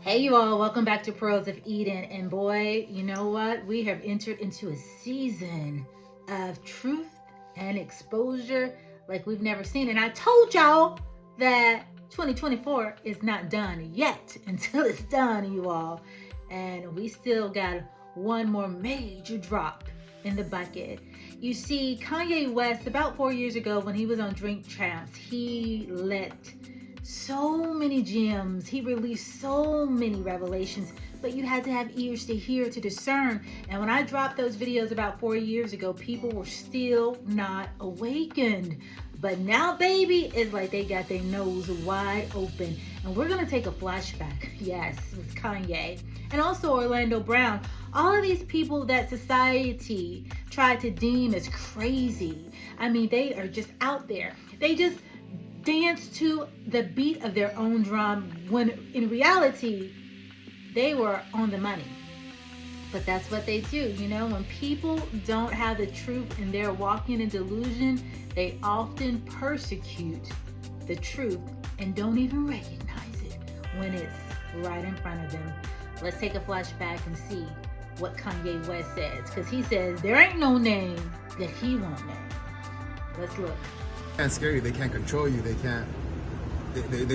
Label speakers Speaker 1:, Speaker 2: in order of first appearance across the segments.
Speaker 1: Hey you all, welcome back to Pearls of Eden. And boy, you know what? We have entered into a season of truth and exposure like we've never seen. And I told y'all that 2024 is not done yet until it's done, you all. And we still got one more major drop in the bucket. You see, Kanye West, about 4 years ago when he was on Drink Champs, he let so many gems. He released so many revelations, but you had to have ears to hear, to discern. And when I dropped those videos about 4 years ago, people were still not awakened. But now, baby, it's like they got their nose wide open. And we're going to take a flashback, yes, with Kanye. And also Orlando Brown. All of these people that society tried to deem as crazy. I mean, they are just out there. They just dance to the beat of their own drum when in reality they were on the money. But that's what they do, you know. When people don't have the truth and they're walking in delusion, they often persecute the truth and don't even recognize it when it's right in front of them. Let's take a flashback and see what Kanye West says, because he says there ain't no name that he won't name. Let's look.
Speaker 2: They can't scare you, they can't control you, they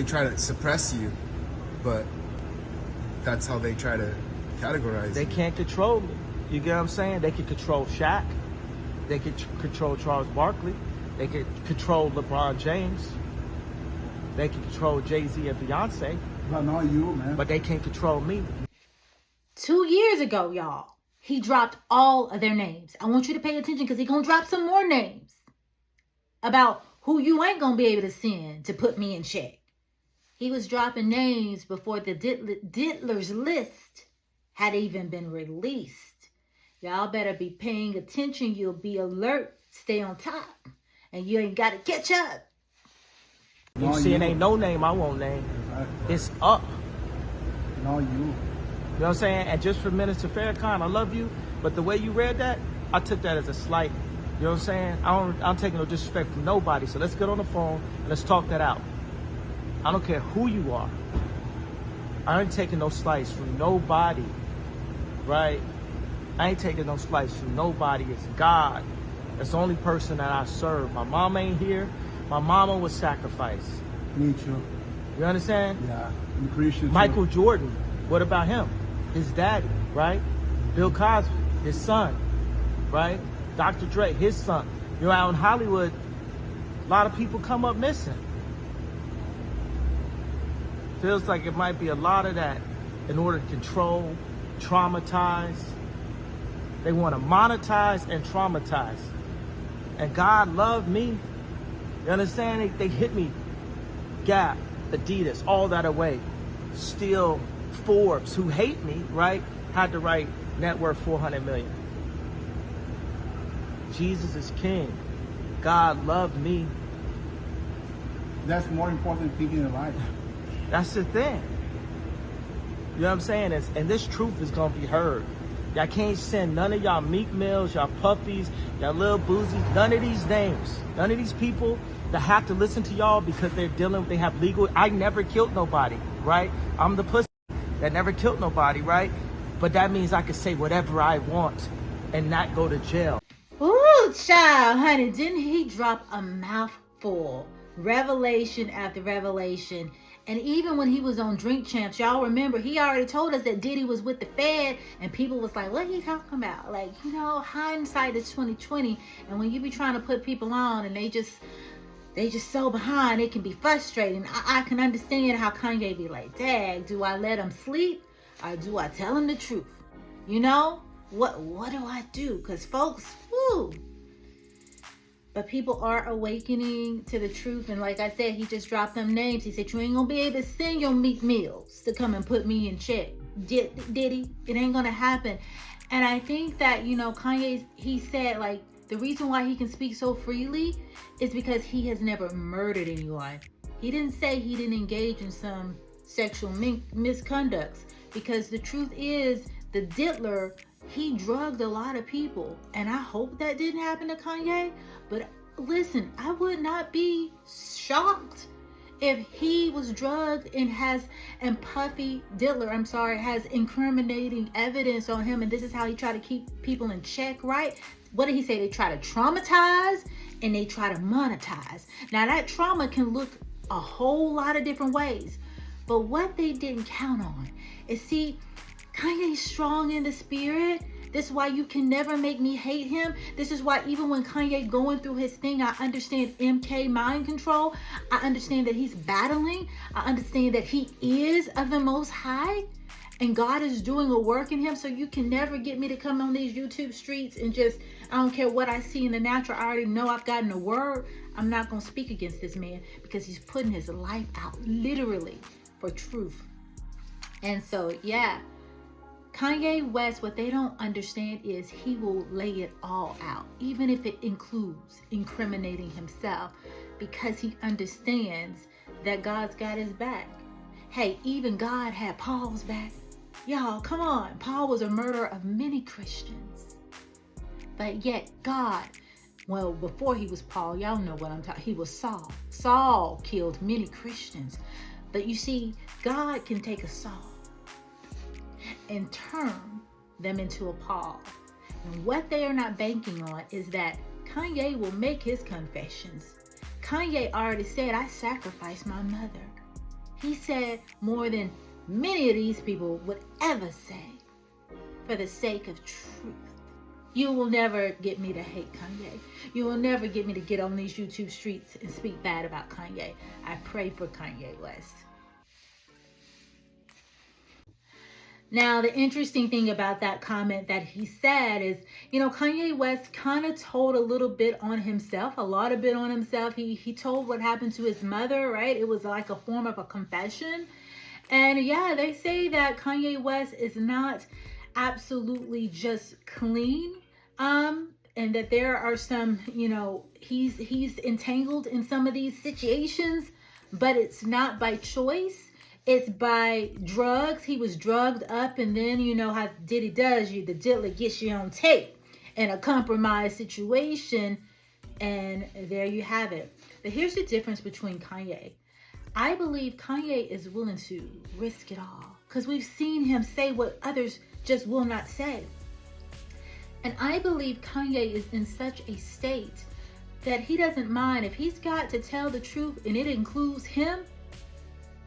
Speaker 2: try to suppress you, but that's how they try to categorize
Speaker 3: They
Speaker 2: you.
Speaker 3: can't control me. You get what I'm saying? They can control Shaq. They can control Charles Barkley. They can control LeBron James. They can control Jay-Z and Beyonce.
Speaker 4: But not you, man.
Speaker 3: But they can't control me.
Speaker 1: 2 years ago, y'all, he dropped all of their names. I want you to pay attention because he's going to drop some more names about who you ain't going to be able to send to put me in check. He was dropping names before the Diddler's list had even been released. Y'all better be paying attention. You'll be alert. Stay on top. And you ain't got to catch up.
Speaker 3: You see, it ain't no name I won't name. It's up.
Speaker 4: Not you.
Speaker 3: You know what I'm saying? And just for Minister Farrakhan, I love you, but the way you read that, I took that as a slight. You know what I'm saying? I'm taking no disrespect from nobody. So let's get on the phone and let's talk that out. I don't care who you are. I ain't taking no slice from nobody, right? I ain't taking no slice from nobody. It's God. That's the only person that I serve. My mom ain't here. My mama was sacrificed.
Speaker 4: Me too.
Speaker 3: You understand?
Speaker 4: Yeah. I'm Christian too.
Speaker 3: Michael Jordan, what about him? His daddy, right? Bill Cosby, his son, right? Dr. Dre, his son. You know, out in Hollywood, a lot of people come up missing. Feels like it might be a lot of that in order to control, traumatize. They want to monetize and traumatize. And God loved me. You understand? They hit me. Gap, Adidas, all that away. Still, Forbes, who hate me, right, had to write net worth 400 million. Jesus is king. God loved me.
Speaker 4: That's more important thing in life.
Speaker 3: That's the thing. You know what I'm saying? And this truth is going to be heard. Y'all can't send none of y'all Meek Mills, y'all Puffies, y'all Lil Boozy, none of these names, none of these people that have to listen to y'all because they have legal. I never killed nobody, right? I'm the pussy that never killed nobody, right? But that means I can say whatever I want and not go to jail.
Speaker 1: Ooh, child, honey, didn't he drop a mouthful? Revelation after revelation. And even when he was on Drink Champs, y'all remember, he already told us that Diddy was with the Fed, and people was like, what are you talking about? Like, you know, hindsight is 2020. And when you be trying to put people on and they just so behind, it can be frustrating. I can understand how Kanye be like, dang, do I let him sleep or do I tell him the truth? You know? What do I do? Because folks, whoo. But people are awakening to the truth. And like I said, he just dropped them names. He said, you ain't going to be able to send your Meek Mills to come and put me in check. Did he? It ain't going to happen. And I think that, you know, Kanye, he said, like, the reason why he can speak so freely is because he has never murdered anyone. He didn't say he didn't engage in some sexual misconducts. Because the truth is, the Diddler, he drugged a lot of people. And I hope that didn't happen to Kanye. But listen, I would not be shocked if he was drugged and Puffy Diddler, has incriminating evidence on him, and this is how he tried to keep people in check, right? What did he say? They try to traumatize and they try to monetize. Now that trauma can look a whole lot of different ways, but what they didn't count on is, see, Kanye's strong in the spirit. This is why you can never make me hate him. This is why even when Kanye going through his thing, I understand MK mind control. I understand that he's battling. I understand that he is of the Most High. And God is doing a work in him. So you can never get me to come on these YouTube streets and just, I don't care what I see in the natural. I already know I've gotten a word. I'm not going to speak against this man because he's putting his life out literally for truth. And so, yeah. Kanye West, what they don't understand is he will lay it all out, even if it includes incriminating himself, because he understands that God's got his back. Hey, even God had Paul's back. Y'all, come on. Paul was a murderer of many Christians. But yet God, well, before he was Paul, y'all know what I'm talking. He was Saul. Saul killed many Christians. But you see, God can take a Saul and turn them into a Paul. And what they are not banking on is that Kanye will make his confessions. Kanye already said, I sacrificed my mother. He said more than many of these people would ever say for the sake of truth. You will never get me to hate Kanye. You will never get me to get on these YouTube streets and speak bad about Kanye. I pray for Kanye West. Now, the interesting thing about that comment that he said is, Kanye West kind of told a little bit on himself, a lot of bit on himself. He told what happened to his mother, right? It was like a form of a confession. And yeah, they say that Kanye West is not absolutely just clean. And that there are some, he's entangled in some of these situations, but it's not by choice. It's by drugs. He was drugged up, and then you know how Diddy does you. The diddler gets you on tape in a compromised situation, and there you have it. But here's the difference between Kanye. I believe Kanye is willing to risk it all because we've seen him say what others just will not say. And I believe Kanye is in such a state that he doesn't mind if he's got to tell the truth and it includes him.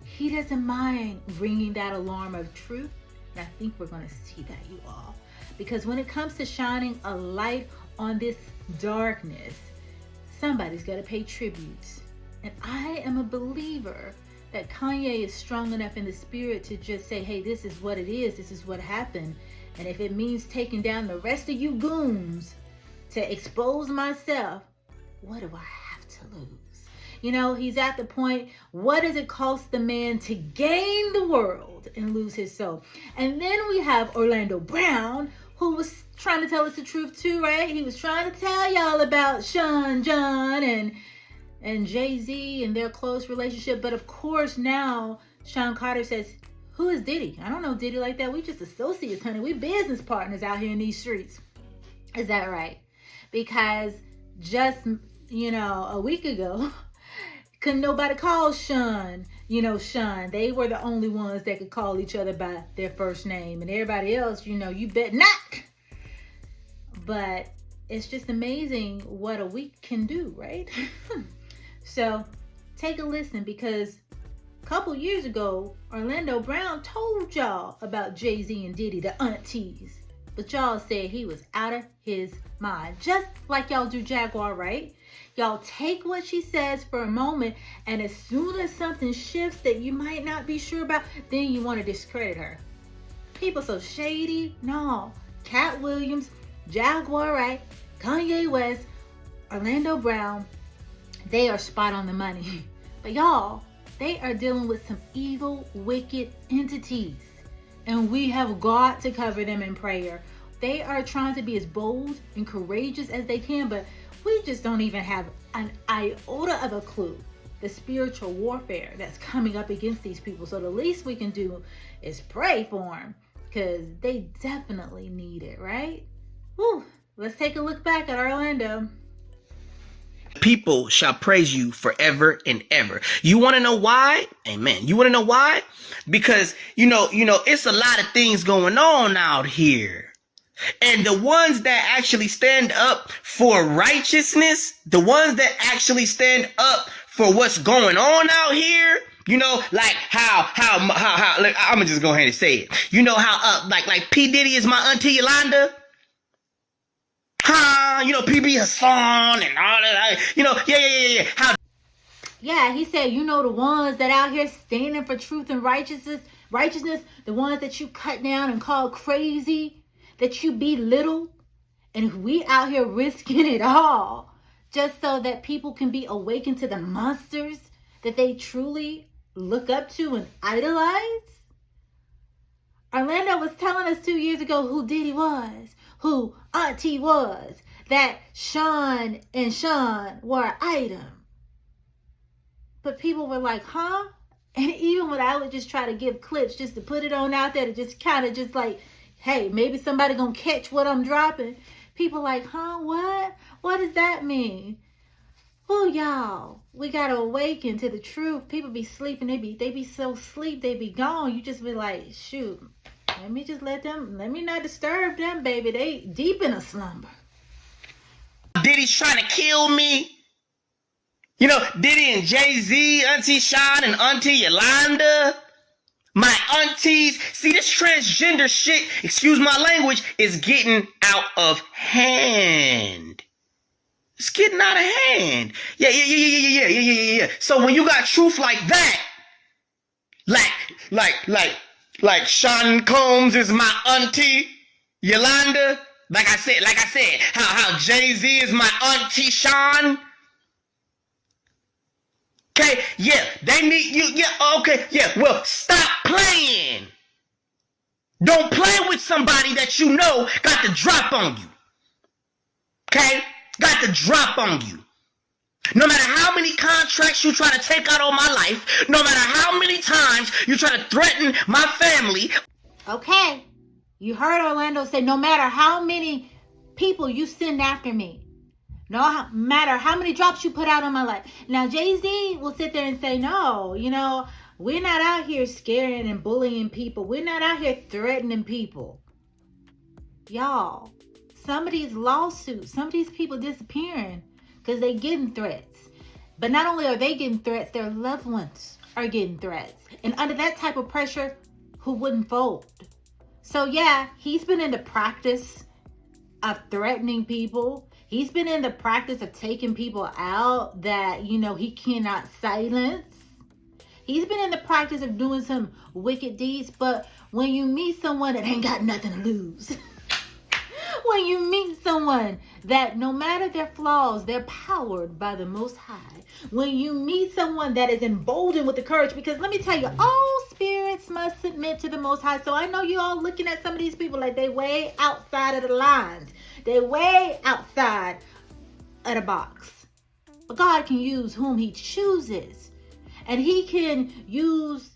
Speaker 1: He doesn't mind ringing that alarm of truth. And I think we're going to see that, you all. Because when it comes to shining a light on this darkness, somebody's got to pay tribute. And I am a believer that Kanye is strong enough in the spirit to just say, hey, this is what it is. This is what happened. And if it means taking down the rest of you goons to expose myself, what do I have to lose? He's at the point, what does it cost the man to gain the world and lose his soul? And then we have Orlando Brown, who was trying to tell us the truth too, right? He was trying to tell y'all about Sean John and Jay-Z and their close relationship. But of course now Sean Carter says, who is Diddy? I don't know Diddy like that. We just associates, honey. We business partners out here in these streets. Is that right? Because just, a week ago, couldn't nobody call Sean, Sean. They were the only ones that could call each other by their first name. And everybody else, you bet not. But it's just amazing what a week can do, right? So take a listen, because a couple years ago, Orlando Brown told y'all about Jay-Z and Diddy, the aunties. But y'all said he was out of his mind. Just like y'all do Jaguar, right? Y'all take what she says for a moment, and as soon as something shifts that you might not be sure about, then you want to discredit her. People so shady. No. Cat Williams, Jaguar, right? Kanye West, Orlando Brown, they are spot on the money. But y'all, they are dealing with some evil, wicked entities. And we have got to cover them in prayer. They are trying to be as bold and courageous as they can, but we just don't even have an iota of a clue the spiritual warfare that's coming up against these people. So the least we can do is pray for them, because they definitely need it, right? Whew. Let's take a look back at Orlando.
Speaker 5: People shall praise you forever and ever. You want to know why? Amen. You want to know why? Because, it's a lot of things going on out here. And the ones that actually stand up for righteousness, the ones that actually stand up for what's going on out here, like how I'm gonna just go ahead and say it. How like P. Diddy is my auntie Yolanda. PB Hassan and all that. Yeah.
Speaker 1: Yeah, he said, the ones that out here standing for truth and righteousness, the ones that you cut down and call crazy, that you belittle, and we out here risking it all just so that people can be awakened to the monsters that they truly look up to and idolize. Orlando was telling us 2 years ago who Diddy was, who Auntie was, that Sean and Sean were an item. But people were like, huh? And even when I would just try to give clips just to put it on out there to just kind of just like, hey, maybe somebody gonna catch what I'm dropping. People like, huh, what? What does that mean? Oh, y'all, we gotta awaken to the truth. People be sleeping, they be so asleep, they be gone. You just be like, shoot, let me not disturb them, baby. They deep in a slumber.
Speaker 5: Diddy's trying to kill me. Diddy and Jay-Z, Auntie Sean and Auntie Yolanda. My aunties. See, this transgender shit, excuse my language, is getting out of hand. It's getting out of hand. Yeah. So when you got truth like that, like Sean Combs is my auntie Yolanda, like I said, how Jay-Z is my auntie Sean. Okay, yeah, they need you, yeah, okay, yeah, well, stop playing. Don't play with somebody that got the drop on you. Okay? Got the drop on you. No matter how many contracts you try to take out on my life, no matter how many times you try to threaten my family.
Speaker 1: Okay, you heard Orlando say, no matter how many people you send after me, no matter how many drops you put out on my life. Now, Jay-Z will sit there and say, no, we're not out here scaring and bullying people. We're not out here threatening people. Y'all, some of these lawsuits, some of these people disappearing because they getting threats. But not only are they getting threats, their loved ones are getting threats. And under that type of pressure, who wouldn't fold? So yeah, he's been in the practice of threatening people. He's been in the practice of taking people out that, he cannot silence. He's been in the practice of doing some wicked deeds. But when you meet someone that ain't got nothing to lose, when you meet someone that no matter their flaws, they're powered by the Most High. When you meet someone that is emboldened with the courage, because let me tell you, all spirits must submit to the Most High. So I know you all looking at some of these people like they way outside of the lines. They way outside of the box. But God can use whom he chooses. And he can use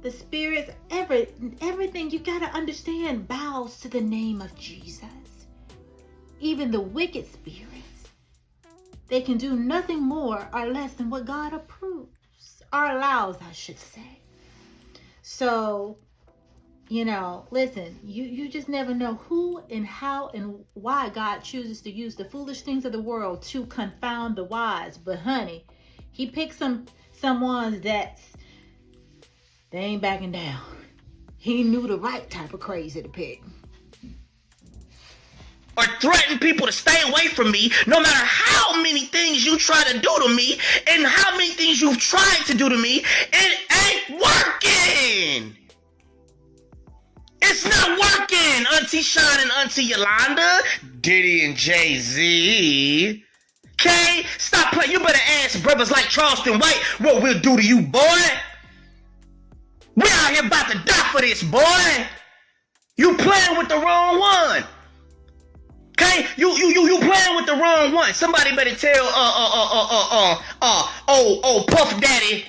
Speaker 1: the spirits. Everything you got to understand bows to the name of Jesus. Even the wicked spirits. They can do nothing more or less than what God approves. Or allows, I should say. So, listen, you just never know who and how and why God chooses to use the foolish things of the world to confound the wise. But honey, he picks some ones they ain't backing down. He knew the right type of crazy to pick.
Speaker 5: Or threaten people to stay away from me, no matter how many things you try to do to me and how many things you've tried to do to me, it ain't working. It's not working, Auntie Sean and Auntie Yolanda, Diddy and Jay-Z. Okay? Stop playing. You better ask brothers like Charleston White what we'll do to you, boy. We out here about to die for this, boy. You playing with the wrong one. Okay? You playing with the wrong one. Somebody better tell Puff Daddy,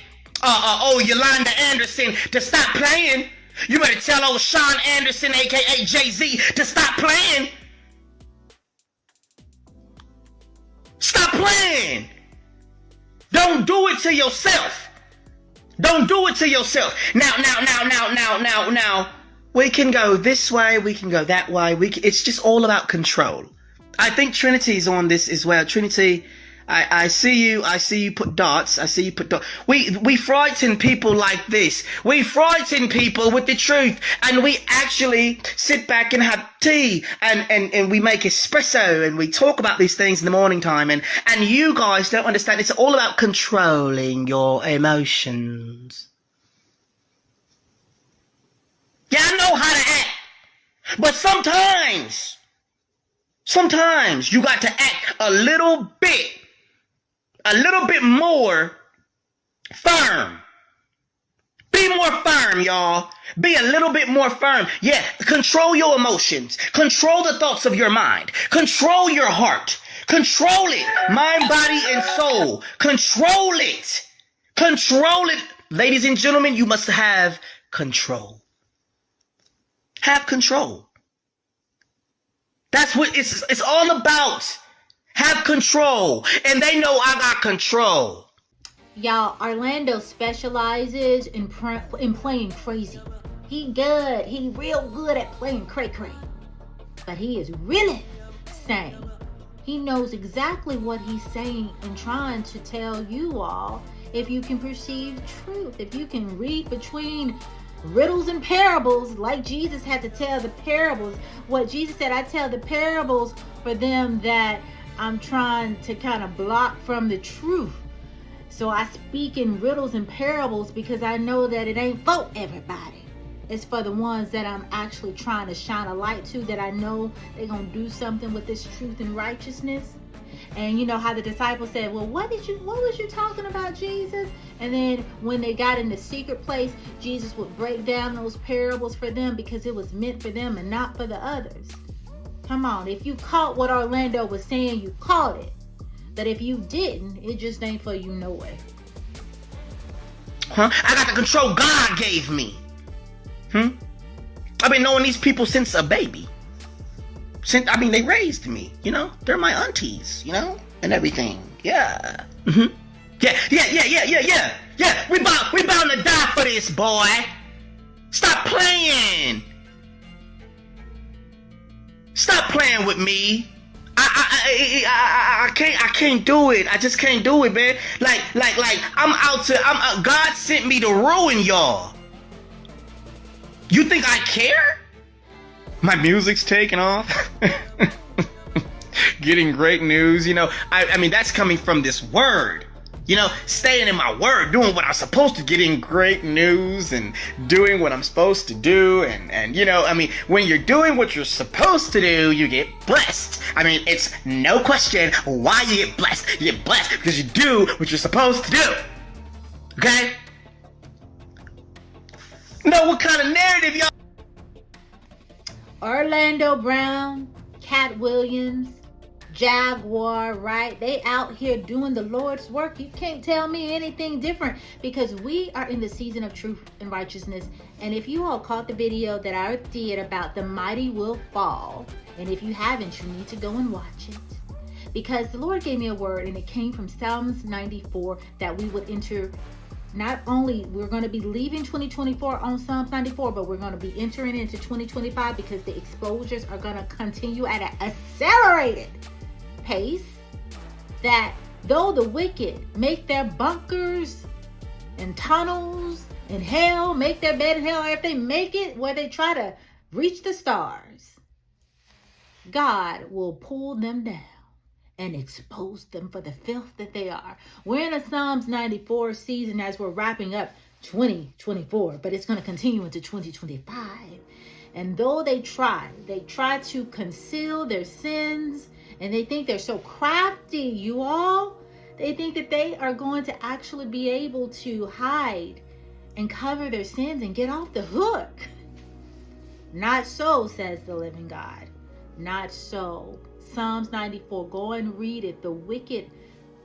Speaker 5: Yolanda Anderson to stop playing. You better tell old Sean Anderson, aka Jay-Z, to stop playing. Stop playing. Don't do it to yourself. Don't do it to yourself. Now. We can go this way. We can go that way. It's just all about control. I think Trinity's on this as well. Trinity, I see you. I see you put dots. I see you put dots. We frighten people like this. We frighten people with the truth, and we actually sit back and have tea, and we make espresso, and we talk about these things in the morning time, and you guys don't understand. It's all about controlling your emotions. Yeah, I know how to act, but sometimes you got to act a little bit more firm. Be more firm, y'all. Be a little bit more firm. Yeah, control your emotions. Control the thoughts of your mind. Control your heart. Control it. Mind, body, and soul. Control it. Control it. Ladies and gentlemen, you must have control. Have control. That's what it's all about. Have control. And they know I got control.
Speaker 1: Y'all, Orlando specializes in playing crazy. He good. He real good at playing cray-cray. But he is really sane. He knows exactly what he's saying and trying to tell you all. If you can perceive truth, if you can read between riddles and parables, like Jesus had to tell the parables. What Jesus said, I tell the parables for them that I'm trying to kind of block from the truth. So I speak in riddles and parables because I know that it ain't for everybody. It's for the ones that I'm actually trying to shine a light to, that I know they're going to do something with this truth and righteousness. And you know how the disciples said, well, what was you talking about, Jesus? And then when they got in the secret place, Jesus would break down those parables for them because it was meant for them and not for the others. Come on, if you caught what Orlando was saying, you caught it. But if you didn't, it just ain't for you no way.
Speaker 5: Huh? I got the control God gave me. I've been knowing these people since a baby. They raised me, you know? They're my aunties, you know? And everything. Yeah. Yeah. We bound to die for this, boy. Stop playing. Stop playing with me. I can't do it. I just can't do it, man. Like, God sent me to ruin y'all. You think I care? My music's taking off. Getting great news, you know. I mean, that's coming from this word. You know, staying in my word, doing what I'm supposed to, getting great news and doing what I'm supposed to do. And you know, I mean, when you're doing what you're supposed to do, you get blessed. I mean, it's no question why you get blessed. You get blessed because you do what you're supposed to do. Okay? Know what kind of narrative y'all...
Speaker 1: Orlando Brown, Cat Williams, Jaguar, right? They out here doing the Lord's work. You can't tell me anything different because we are in the season of truth and righteousness. And if you all caught the video that I did about the mighty will fall, and if you haven't, you need to go and watch it. Because the Lord gave me a word, and it came from Psalms 94, that we would enter. Not only we're going to be leaving 2024 on Psalms 94, but we're going to be entering into 2025 because the exposures are going to continue at an accelerated pace. That though the wicked make their bunkers and tunnels in hell, make their bed in hell, if they make it where they try to reach the stars, God will pull them down and expose them for the filth that they are. We're in a Psalms 94 season as we're wrapping up 2024, but it's going to continue into 2025. And though they try to conceal their sins, and they think they're so crafty, you all. They think that they are going to actually be able to hide and cover their sins and get off the hook. Not so, says the living God. Not so. Psalms 94, go and read it. The wicked,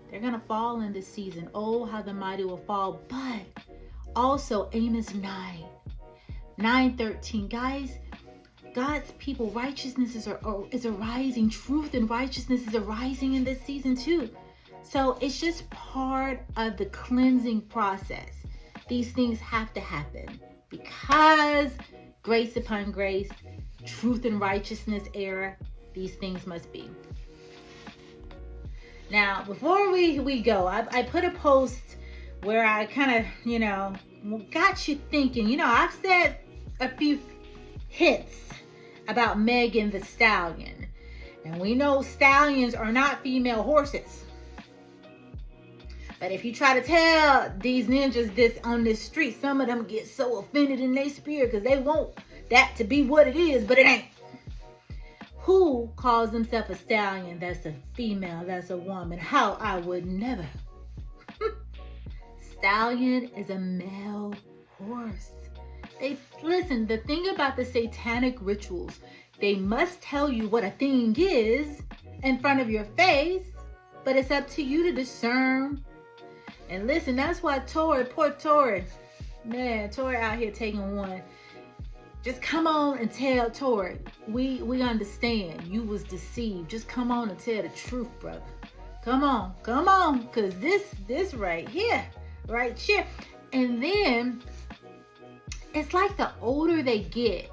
Speaker 1: they're going to fall in this season. Oh, how the mighty will fall. But also Amos 9:13. Guys, God's people, righteousness is arising. Truth and righteousness is arising in this season too. So it's just part of the cleansing process. These things have to happen because grace upon grace, truth and righteousness era, these things must be. Now, before we go, I put a post where I kind of, got you thinking. I've said a few hints about Megan the Stallion. And we know stallions are not female horses. But if you try to tell these ninjas this on this street, some of them get so offended in their spirit because they want that to be what it is, but it ain't. Who calls himself a stallion that's a female, that's a woman? How? I would never. Stallion is a male horse. Listen, the thing about the satanic rituals, they must tell you what a thing is in front of your face, but it's up to you to discern. And listen, that's why poor Tori, man, Tori out here taking one. Just come on and tell Tori, we understand you was deceived. Just come on and tell the truth, brother. Come on, because this right here. And then it's like the older they get,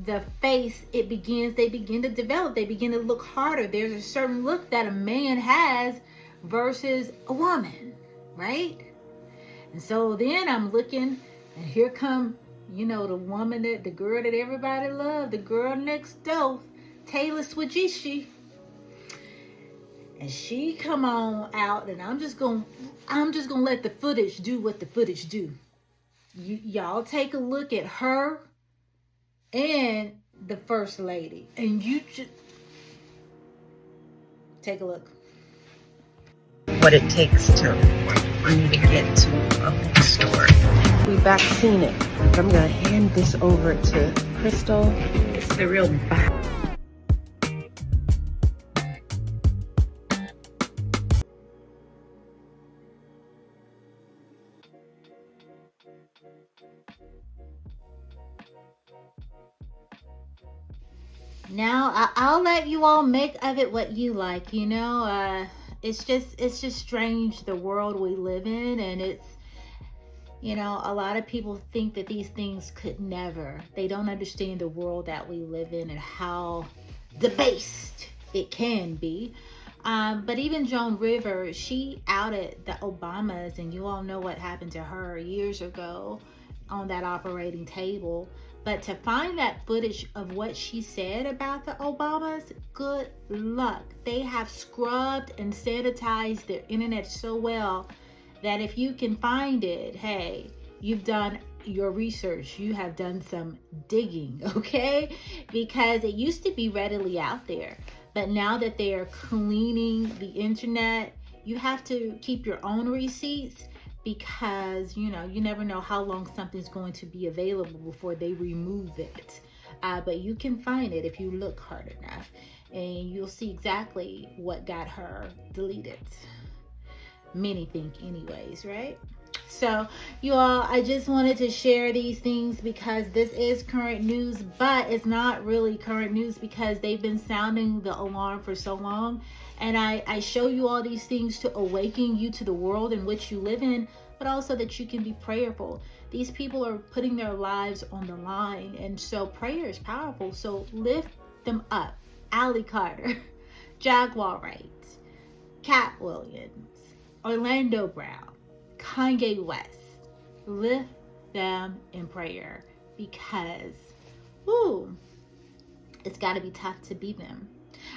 Speaker 1: the face, they begin to develop. They begin to look harder. There's a certain look that a man has versus a woman, right? And so then I'm looking, and here come, the woman, the girl that everybody loved, the girl next door, Taylor Swift. And she come on out, and I'm just gonna let the footage do what the footage do. Y'all take a look at her and the first lady, and you just take a look.
Speaker 6: What it takes to even get to a bookstore. We vaccine it. I'm gonna hand this over to Crystal. It's the real back.
Speaker 1: Now I'll let you all make of it what you like. It's just strange, the world we live in, and it's, a lot of people think that these things could never. They don't understand the world that we live in and how debased it can be. But even Joan Rivers, she outed the Obamas, and you all know what happened to her years ago on that operating table. But to find that footage of what she said about the Obamas, good luck. They have scrubbed and sanitized their internet so well that if you can find it, hey, you've done your research. You have done some digging, okay? Because it used to be readily out there. But now that they are cleaning the internet, you have to keep your own receipts, because you never know how long something's going to be available before they remove it. But you can find it if you look hard enough, and you'll see exactly what got her deleted. Many think anyways, right? So you all, I just wanted to share these things because this is current news, but it's not really current news because they've been sounding the alarm for so long. And I show you all these things to awaken you to the world in which you live in, but also that you can be prayerful. These people are putting their lives on the line, and so prayer is powerful. So lift them up. Allie Carter, Jaguar Wright, Cat Williams, Orlando Brown, Kanye West. Lift them in prayer because, it's got to be tough to be them.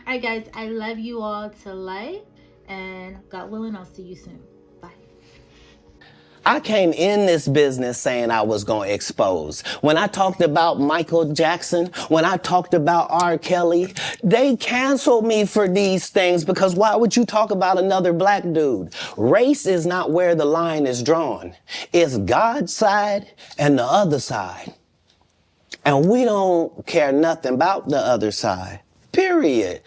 Speaker 1: All right, guys, I love you all to life, and God willing, I'll see you soon. Bye.
Speaker 7: I came in this business saying I was going to expose. When I talked about Michael Jackson, when I talked about R. Kelly, they canceled me for these things because why would you talk about another black dude? Race is not where the line is drawn. It's God's side and the other side. And we don't care nothing about the other side. Period.